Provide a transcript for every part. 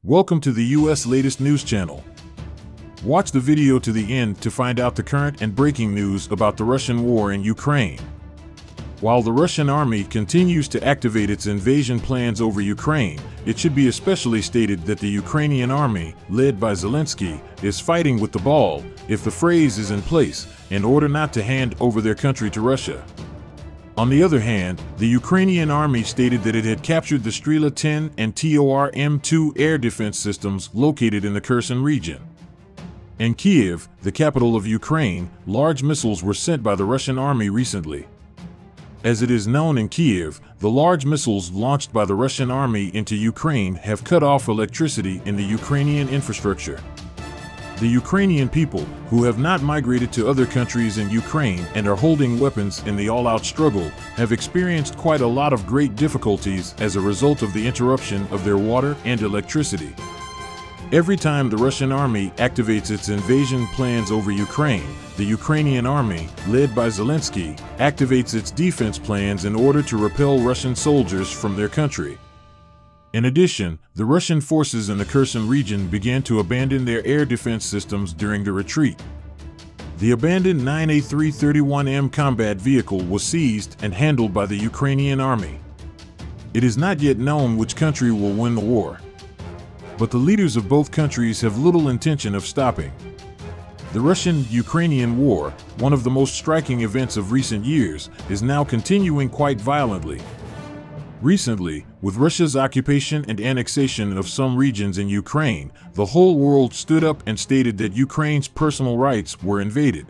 Welcome to the U.S. latest news channel. Watch the video to the end to find out the current and breaking news about the Russian war in Ukraine. While the Russian army continues to activate its invasion plans over Ukraine, it should be especially stated that the Ukrainian army, led by Zelensky, is fighting with the ball, if the phrase is in place, in order not to hand over their country to Russia. On the other hand, the Ukrainian army stated that it had captured the Strela 10 and TOR M2 air defense systems located in the Kherson region. In Kiev, the capital of Ukraine, large missiles were sent by the Russian army recently. As it is known in Kiev, the large missiles launched by the Russian army into Ukraine have cut off electricity in the Ukrainian infrastructure. The Ukrainian people, who have not migrated to other countries in Ukraine and are holding weapons in the all-out struggle, have experienced quite a lot of great difficulties as a result of the interruption of their water and electricity. Every time the Russian army activates its invasion plans over Ukraine, the Ukrainian army, led by Zelensky, activates its defense plans in order to repel Russian soldiers from their country. In addition, the Russian forces in the Kherson region began to abandon their air defense systems during the retreat. The abandoned 9A331M combat vehicle was seized and handled by the Ukrainian army. It is not yet known which country will win the war, but the leaders of both countries have little intention of stopping. The Russian-Ukrainian war, one of the most striking events of recent years, is now continuing quite violently. Recently, with Russia's occupation and annexation of some regions in Ukraine, the whole world stood up and stated that Ukraine's personal rights were invaded.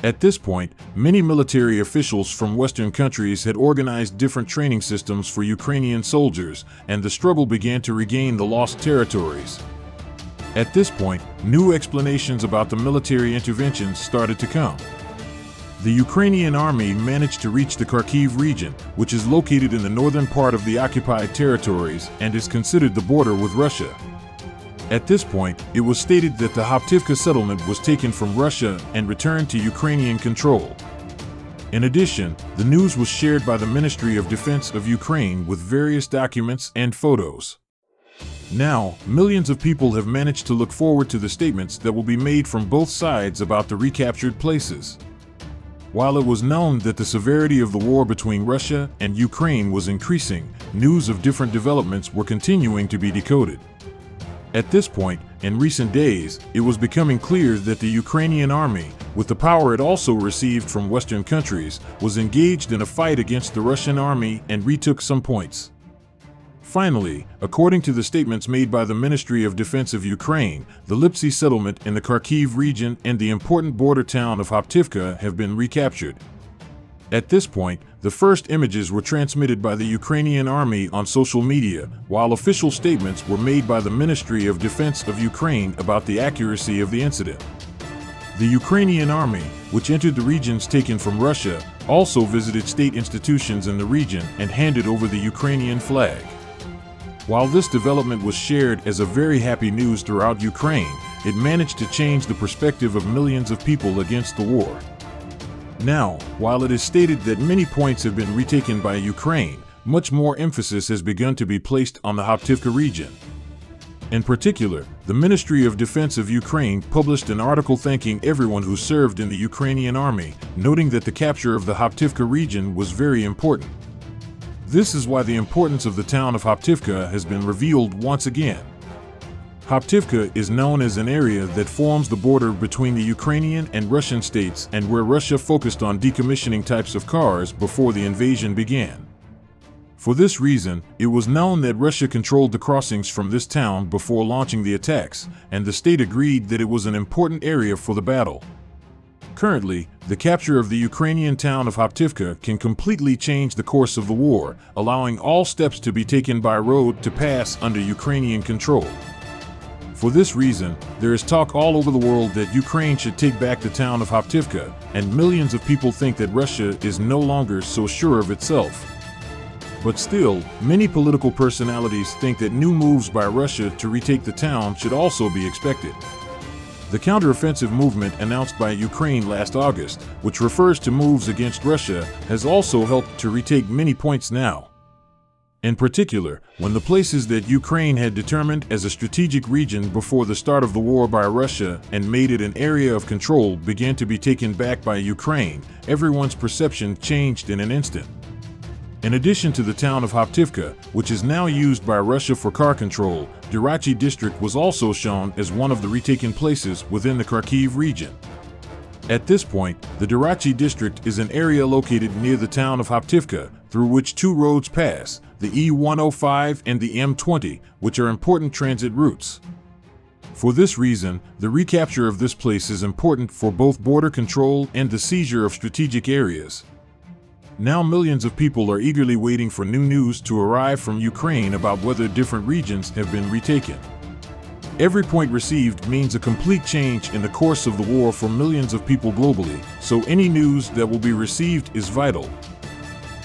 At this point, many military officials from Western countries had organized different training systems for Ukrainian soldiers, and the struggle began to regain the lost territories. At this point, new explanations about the military interventions started to come. The Ukrainian army managed to reach the Kharkiv region, which is located in the northern part of the occupied territories and is considered the border with Russia. At this point, it was stated that the Howitzer settlement was taken from Russia and returned to Ukrainian control. In addition, the news was shared by the Ministry of Defense of Ukraine with various documents and photos. Now, millions of people have managed to look forward to the statements that will be made from both sides about the recaptured places. While it was known that the severity of the war between Russia and Ukraine was increasing, news of different developments were continuing to be decoded. At this point, in recent days, it was becoming clear that the Ukrainian army, with the power it also received from Western countries, was engaged in a fight against the Russian army and retook some points. Finally, according to the statements made by the Ministry of Defense of Ukraine, the Lipsy settlement in the Kharkiv region and the important border town of Howitzer have been recaptured. At this point, the first images were transmitted by the Ukrainian army on social media, while official statements were made by the Ministry of Defense of Ukraine about the accuracy of the incident. The Ukrainian army, which entered the regions taken from Russia, also visited state institutions in the region and handed over the Ukrainian flag. While this development was shared as a very happy news throughout Ukraine, it managed to change the perspective of millions of people against the war. Now, while it is stated that many points have been retaken by Ukraine, much more emphasis has begun to be placed on the Howitzer region. In particular, the Ministry of Defense of Ukraine published an article thanking everyone who served in the Ukrainian army, noting that the capture of the Howitzer region was very important. This is why the importance of the town of Howitzer has been revealed once again. Howitzer is known as an area that forms the border between the Ukrainian and Russian states and where Russia focused on decommissioning types of cars before the invasion began. For this reason, it was known that Russia controlled the crossings from this town before launching the attacks, and the state agreed that it was an important area for the battle. Currently, the capture of the Ukrainian town of Howitzer can completely change the course of the war, allowing all steps to be taken by road to pass under Ukrainian control. For this reason, there is talk all over the world that Ukraine should take back the town of Howitzer, and millions of people think that Russia is no longer so sure of itself. But still, many political personalities think that new moves by Russia to retake the town should also be expected. The counteroffensive movement announced by Ukraine last August, which refers to moves against Russia, has also helped to retake many points now. In particular, when the places that Ukraine had determined as a strategic region before the start of the war by Russia and made it an area of control began to be taken back by Ukraine, everyone's perception changed in an instant. In addition to the town of Hoptivka, which is now used by Russia for car control, Dirachi district was also shown as one of the retaken places within the Kharkiv region. At this point, the Dirachi district is an area located near the town of Hoptivka, through which two roads pass, the E-105 and the M-20, which are important transit routes. For this reason, the recapture of this place is important for both border control and the seizure of strategic areas. Now millions of people are eagerly waiting for new news to arrive from Ukraine about whether different regions have been retaken. Every point received means a complete change in the course of the war for millions of people globally, so any news that will be received is vital.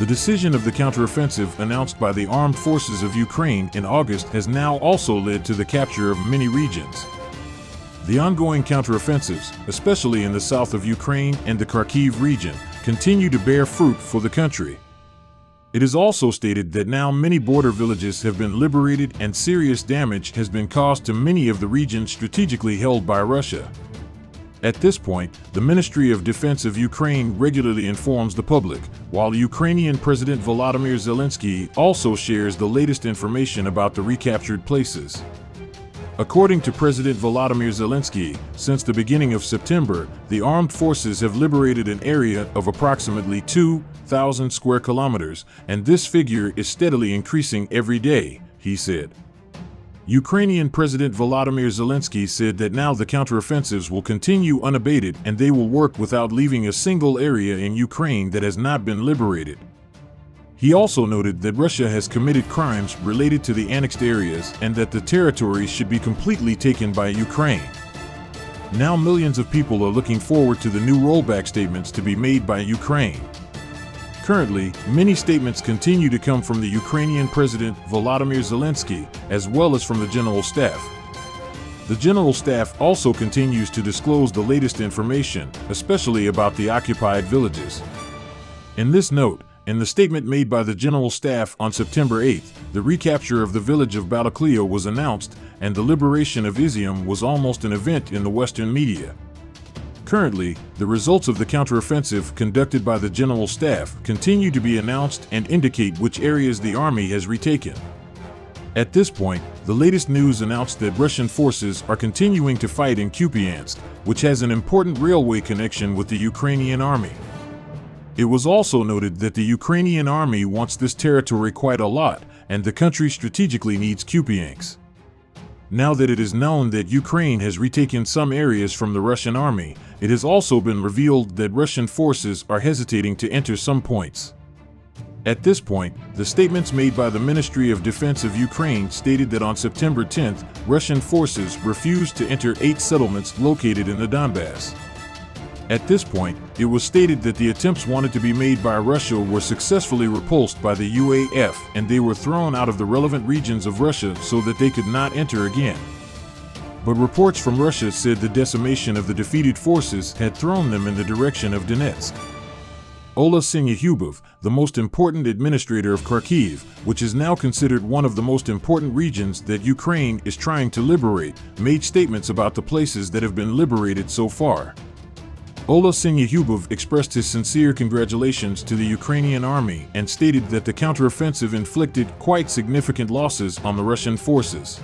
The decision of the counteroffensive announced by the armed forces of Ukraine in August has now also led to the capture of many regions. The ongoing counteroffensives, especially in the south of Ukraine and the Kharkiv region, continue to bear fruit for the country. It is also stated that now many border villages have been liberated and serious damage has been caused to many of the regions strategically held by Russia. At this point, the Ministry of Defense of Ukraine regularly informs the public, while Ukrainian President Volodymyr Zelensky also shares the latest information about the recaptured places. According to President Volodymyr Zelensky, since the beginning of September, the armed forces have liberated an area of approximately 2,000 square kilometers, and this figure is steadily increasing every day, he said. Ukrainian President Volodymyr Zelensky said that now the counteroffensives will continue unabated and they will work without leaving a single area in Ukraine that has not been liberated. He also noted that Russia has committed crimes related to the annexed areas and that the territories should be completely taken by Ukraine. Now millions of people are looking forward to the new rollback statements to be made by Ukraine. Currently, many statements continue to come from the Ukrainian President Volodymyr Zelensky, as well as from the General Staff. The General Staff also continues to disclose the latest information, especially about the occupied villages. In this note, in the statement made by the General Staff on September 8, the recapture of the village of Balaklia was announced, and the liberation of Izium was almost an event in the Western media. Currently, the results of the counteroffensive conducted by the General Staff continue to be announced and indicate which areas the army has retaken. At this point, the latest news announced that Russian forces are continuing to fight in Kupiansk, which has an important railway connection with the Ukrainian army. It was also noted that the Ukrainian army wants this territory quite a lot, and the country strategically needs Kupiansk. Now that it is known that Ukraine has retaken some areas from the Russian army, it has also been revealed that Russian forces are hesitating to enter some points. At this point, the statements made by the Ministry of Defense of Ukraine stated that on September 10th, Russian forces refused to enter 8 settlements located in the Donbass. At this point, it was stated that the attempts wanted to be made by Russia were successfully repulsed by the UAF and they were thrown out of the relevant regions of Russia so that they could not enter again. But reports from Russia said the decimation of the defeated forces had thrown them in the direction of Donetsk. Ola Sinyahubov, the most important administrator of Kharkiv, which is now considered one of the most important regions that Ukraine is trying to liberate, made statements about the places that have been liberated so far. Ola Sinyahubov expressed his sincere congratulations to the Ukrainian army and stated that the counteroffensive inflicted quite significant losses on the Russian forces.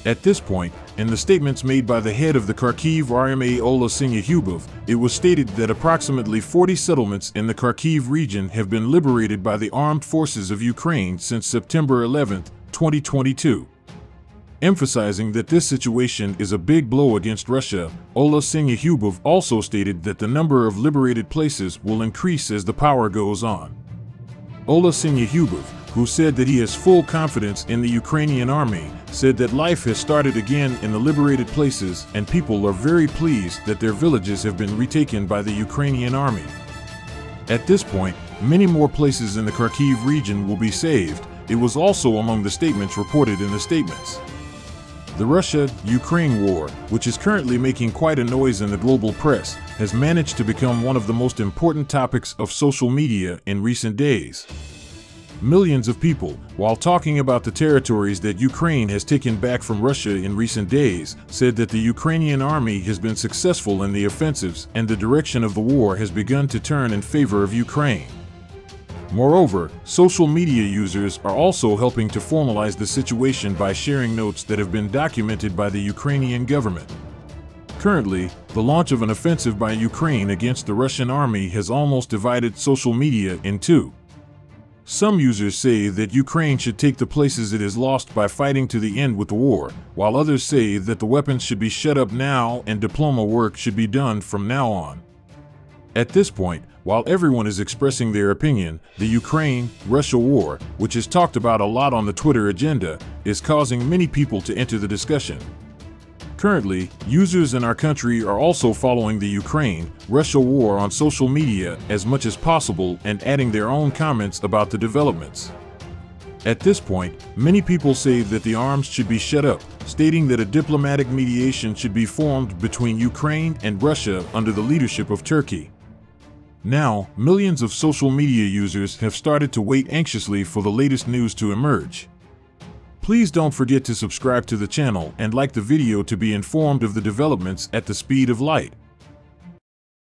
At this point, in the statements made by the head of the Kharkiv RMA Ola Sinyahubov, it was stated that approximately 40 settlements in the Kharkiv region have been liberated by the armed forces of Ukraine since September 11, 2022. Emphasizing that this situation is a big blow against Russia, Ola Sinyahubov also stated that the number of liberated places will increase as the power goes on. Ola Sinyahubov, who said that he has full confidence in the Ukrainian army, said that life has started again in the liberated places and people are very pleased that their villages have been retaken by the Ukrainian army. At this point, many more places in the Kharkiv region will be saved. It was also among the statements reported in the statements. The Russia-Ukraine war, which is currently making quite a noise in the global press, has managed to become one of the most important topics of social media in recent days. Millions of people, while talking about the territories that Ukraine has taken back from Russia in recent days, said that the Ukrainian army has been successful in the offensives and the direction of the war has begun to turn in favor of Ukraine. Moreover, social media users are also helping to formalize the situation by sharing notes that have been documented by the Ukrainian government. Currently, the launch of an offensive by Ukraine against the Russian army has almost divided social media in two. Some users say that Ukraine should take the places it has lost by fighting to the end with the war, while others say that the weapons should be shut up now and diplomacy work should be done from now on. At this point, while everyone is expressing their opinion, the Ukraine-Russia war, which is talked about a lot on the Twitter agenda, is causing many people to enter the discussion. Currently, users in our country are also following the Ukraine-Russia war on social media as much as possible and adding their own comments about the developments. At this point, many people say that the arms should be shut up, stating that a diplomatic mediation should be formed between Ukraine and Russia under the leadership of Turkey. Now, millions of social media users have started to wait anxiously for the latest news to emerge. Please don't forget to subscribe to the channel and like the video to be informed of the developments at the speed of light.